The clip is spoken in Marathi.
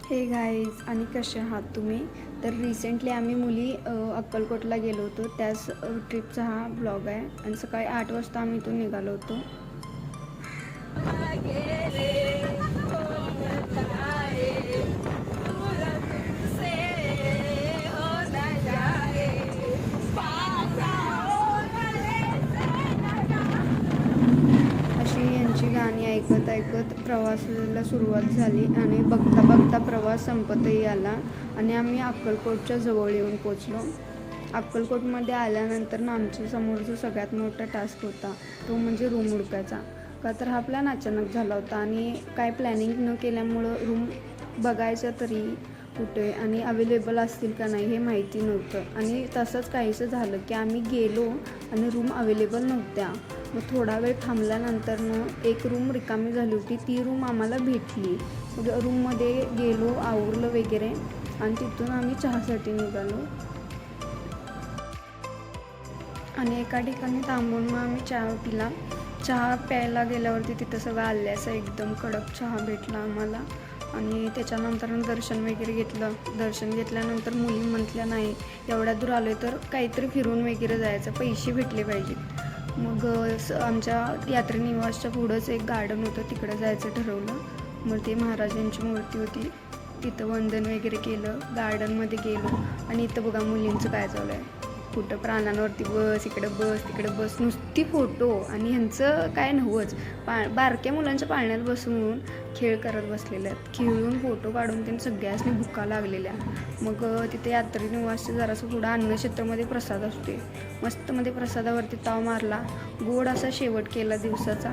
हे गाईज आणि कसे आहात तुम्ही? तर रिसेंटली आम्ही मुली अक्कलकोटला गेलो होतो. त्याच ट्रिपचा हा ब्लॉग आहे. आणि सकाळी 8 वाजता आम्ही इथून निघालो होतो. अशी यांची गाणी ऐकत ऐकत प्रवासाला सुरुवात झाली आणि बघता बघता प्रवास संपतही आला आणि आम्ही अक्कलकोटच्या जवळ येऊन पोचलो. अक्कलकोटमध्ये आल्यानंतर ना आमच्या समोर जो सगळ्यात मोठा टास्क होता तो म्हणजे रूम हुडकायचा. का तर हा प्लॅन अचानक झाला होता आणि काय प्लॅनिंग न केल्यामुळं रूम बघायचं तरी कुठे आणि अवेलेबल असतील का नाही हे माहिती नव्हतं. आणि तसंच काहीसं झालं की आम्ही गेलो आणि रूम अवेलेबल नव्हत्या. मग थोडा वेळ थांबल्यानंतरनं एक रूम रिकामी झाली होती, ती रूम आम्हाला भेटली. मग रूममध्ये गेलो, आवरलं वगैरे आणि तिथून आम्ही चहासाठी निघालो. आणि एका ठिकाणी थांबून मग आम्ही चहा पिला. चहा प्यायला गेल्यावरती तिथं सगळं आल्याचा एकदम कडक चहा भेटला आम्हाला. आणि त्याच्यानंतर दर्शन वगैरे घेतलं. दर्शन घेतल्यानंतर मुली म्हटल्या नाही एवढ्या दूर आलो आहे तर काहीतरी फिरून वगैरे जायचं, पैसे भेटले पाहिजेत. मग आमच्या यात्री निवासच्या पुढंच एक गार्डन होतं, तिकडं जायचं ठरवलं. मग ते महाराजांची मूर्ती होती, तिथं वंदन वगैरे केलं, गार्डनमध्ये गेलो. आणि इथं बघा मुलींचं काय चालू आहे, कुठं प्राण्यांवरती बस, इकडं बस तिकडं बस, नुसती फोटो. आणि ह्यांचं काय नव्हच, बारक्या मुलांच्या पाळण्यात बसून खेळ करत बसलेल्या आहेत. खेळून फोटो काढून त्यांनी सगळ्यांनी भुका लागलेल्या. मग तिथे यात्री निवासच्या जरासं पुढं अन्नक्षेत्रामध्ये प्रसाद असते, मस्तमध्ये प्रसादावरती ताव मारला. गोड असा शेवट केला दिवसाचा.